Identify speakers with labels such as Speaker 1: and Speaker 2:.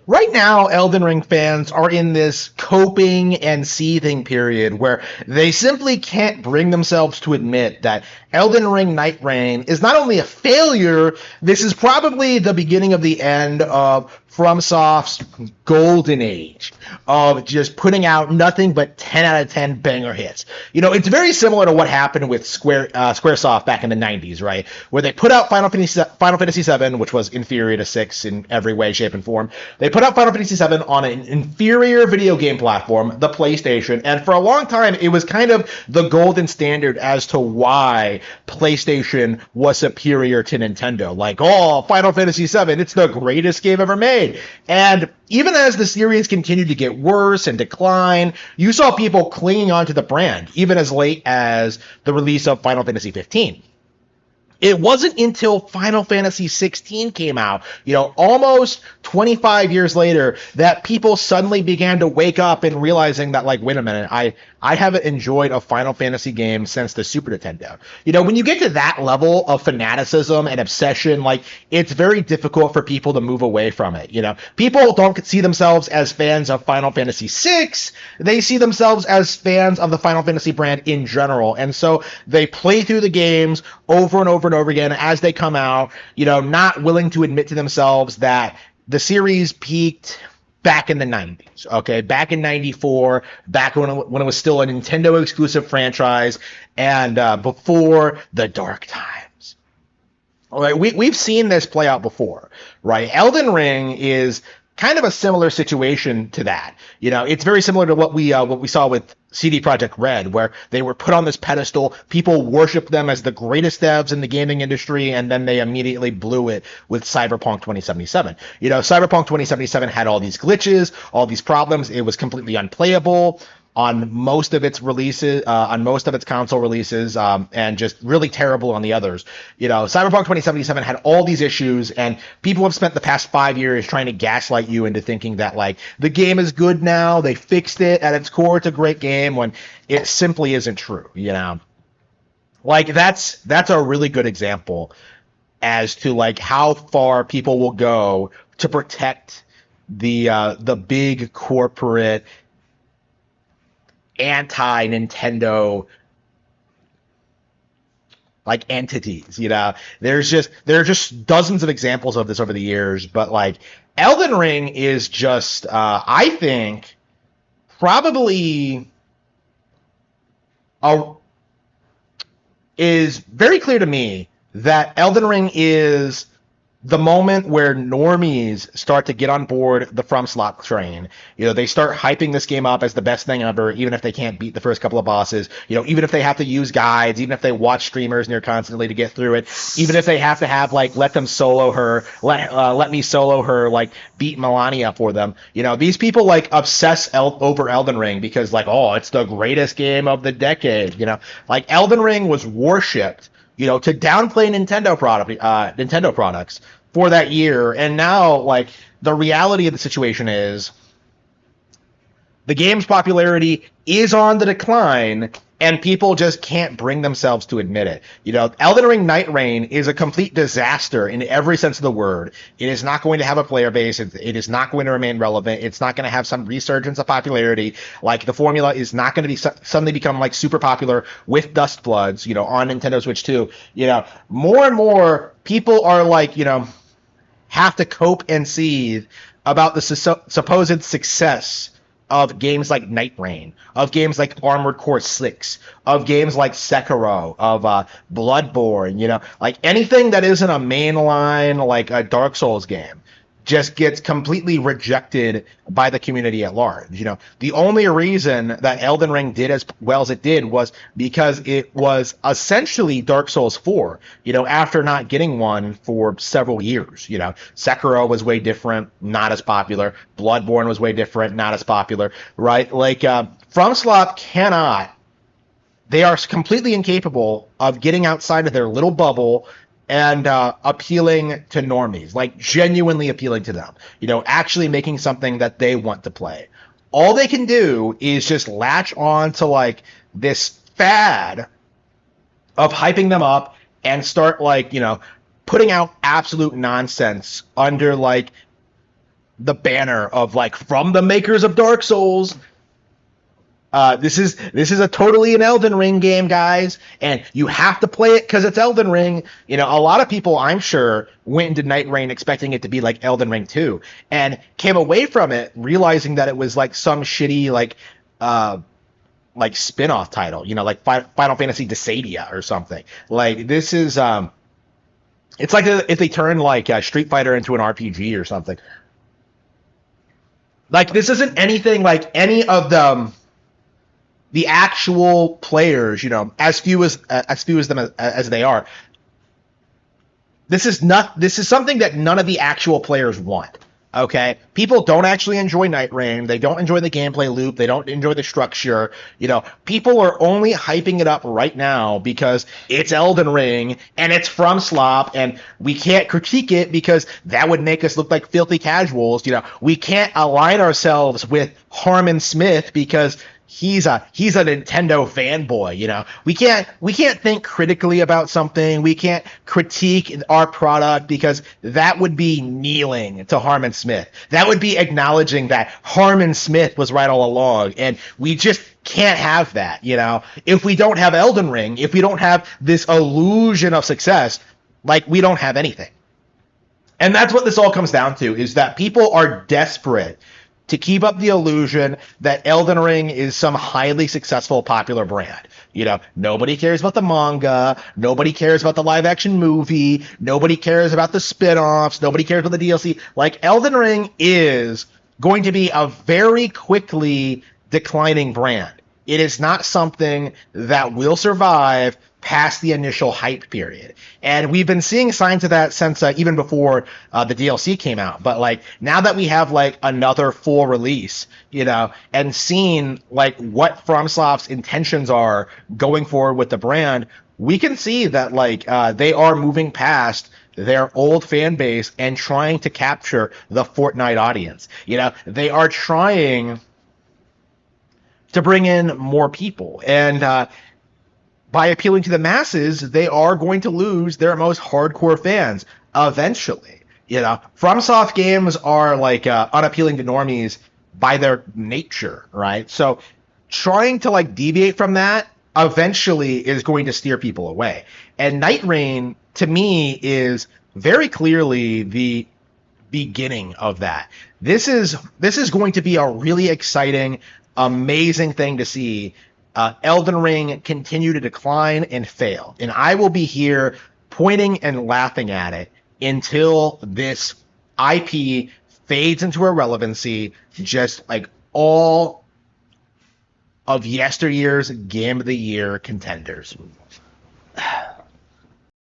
Speaker 1: Right now, Elden Ring fans are in this coping and seething period where they simply can't bring themselves to admit that Elden Ring Nightreign is not only a failure, this is probably the beginning of the end of Fromsoft's golden age of just putting out nothing but 10 out of 10 banger hits. You know, it's very similar to what happened with Squaresoft back in the 90s, right? Where they put out Final Fantasy VII, which was inferior to 6 in every way, shape, and form. They put out Final Fantasy VII on an inferior video game platform, the PlayStation, and for a long time, it was kind of the golden standard as to why PlayStation was superior to Nintendo. Like, oh, Final Fantasy VII, it's the greatest game ever made. And even as the series continued to get worse and decline, you saw people clinging onto the brand, even as late as the release of Final Fantasy 15. It wasn't until Final Fantasy 16 came out, you know, almost 25 years later, that people suddenly began to wake up and realizing that, like, wait a minute, I haven't enjoyed a Final Fantasy game since the Super Nintendo. You know, when you get to that level of fanaticism and obsession, like, it's very difficult for people to move away from it. You know, people don't see themselves as fans of Final Fantasy VI. They see themselves as fans of the Final Fantasy brand in general. And so they play through the games over and over and over again as they come out, you know, not willing to admit to themselves that the series peaked back in the 90s, okay? Back in 94, back when it was still a Nintendo exclusive franchise, and before the dark times. All right, we've seen this play out before, right? Elden Ring is kind of a similar situation to that. You know, it's very similar to what we saw with CD Projekt Red, where they were put on this pedestal. People worshiped them as the greatest devs in the gaming industry, and then they immediately blew it with Cyberpunk 2077. You know, Cyberpunk 2077 had all these glitches, all these problems. It was completely unplayable on most of its releases, on most of its console releases, and just really terrible on the others. You know, Cyberpunk 2077 had all these issues, and people have spent the past 5 years trying to gaslight you into thinking that, like, the game is good now, they fixed it, at its core it's a great game, when it simply isn't true, you know? Like, that's a really good example as to, like, how far people will go to protect the big corporate anti-Nintendo like entities. You know, there are just dozens of examples of this over the years, but like Elden Ring is just I think probably is very clear to me that Elden Ring is the moment where normies start to get on board the FromSoft train. You know, they start hyping this game up as the best thing ever, even if they can't beat the first couple of bosses. You know, even if they have to use guides, even if they watch streamers near constantly to get through it, even if they have to have, like, let them solo her, let me solo her, like, beat Melania for them. You know, these people, like, obsess over Elden Ring because, like, oh, it's the greatest game of the decade. You know, like, Elden Ring was worshipped, you know, to downplay Nintendo products for that year. And now, like, the reality of the situation is the game's popularity is on the decline, and people just can't bring themselves to admit it. You know, Elden Ring Nightreign is a complete disaster in every sense of the word. It is not going to have a player base. It is not going to remain relevant. It's not going to have some resurgence of popularity. Like, the formula is not going to be suddenly become, like, super popular with Dust Bloods, you know, on Nintendo Switch 2. You know, more and more people are, like, you know, have to cope and seethe about the supposed success of games like Nightreign, of games like Armored Core 6, of games like Sekiro, of Bloodborne, you know, like anything that isn't a mainline, like a Dark Souls game, just gets completely rejected by the community at large. You know, the only reason that Elden Ring did as well as it did was because it was essentially Dark Souls 4, you know, after not getting one for several years. You know, Sekiro was way different, not as popular. Bloodborne was way different, not as popular, right? Like, FromSoft cannot, they are completely incapable of getting outside of their little bubble and appealing to normies, like genuinely appealing to them, you know, actually making something that they want to play. All they can do is just latch on to, like, this fad of hyping them up and start, like, you know, putting out absolute nonsense under, like, the banner of like from the makers of Dark Souls. This is a totally an Elden Ring game, guys, and you have to play it because it's Elden Ring. You know, a lot of people, I'm sure, went into Nightreign expecting it to be like Elden Ring 2, and came away from it realizing that it was like some shitty like spin-off title, you know, like Final Fantasy Dissidia or something. Like this is it's like if they turned like Street Fighter into an RPG or something. Like this isn't anything like any of the actual players, you know, as few as them as they are. This is something that none of the actual players want. Okay, people don't actually enjoy Nightreign. They don't enjoy the gameplay loop. They don't enjoy the structure. You know, people are only hyping it up right now because it's Elden Ring and it's Fromsoft, and we can't critique it because that would make us look like filthy casuals. You know, we can't align ourselves with Harmon Smith because he's a Nintendo fanboy. You know, we can't think critically about something. We can't critique our product because that would be kneeling to Harmon Smith. That would be acknowledging that Harmon Smith was right all along, and we just can't have that. You know, if we don't have Elden Ring, if we don't have this illusion of success, like we don't have anything. And that's what this all comes down to, is that people are desperate to keep up the illusion that Elden Ring is some highly successful, popular brand. You know, nobody cares about the manga, nobody cares about the live-action movie, nobody cares about the spin-offs, nobody cares about the DLC. Like, Elden Ring is going to be a very quickly declining brand. It is not something that will survive past the initial hype period. And we've been seeing signs of that since even before the DLC came out. But like now that we have like another full release, you know, and seeing like what FromSoft's intentions are going forward with the brand, we can see that like they are moving past their old fan base and trying to capture the Fortnite audience. You know, they are trying to bring in more people, and by appealing to the masses, they are going to lose their most hardcore fans eventually. You know, FromSoft games are like unappealing to normies by their nature, right? So trying to like deviate from that eventually is going to steer people away. And Nightreign, to me, is very clearly the beginning of that. This is going to be a really exciting, amazing thing to see Elden Ring continue to decline and fail. And I will be here pointing and laughing at it until this IP fades into irrelevancy, just like all of yesteryear's Game of the Year contenders.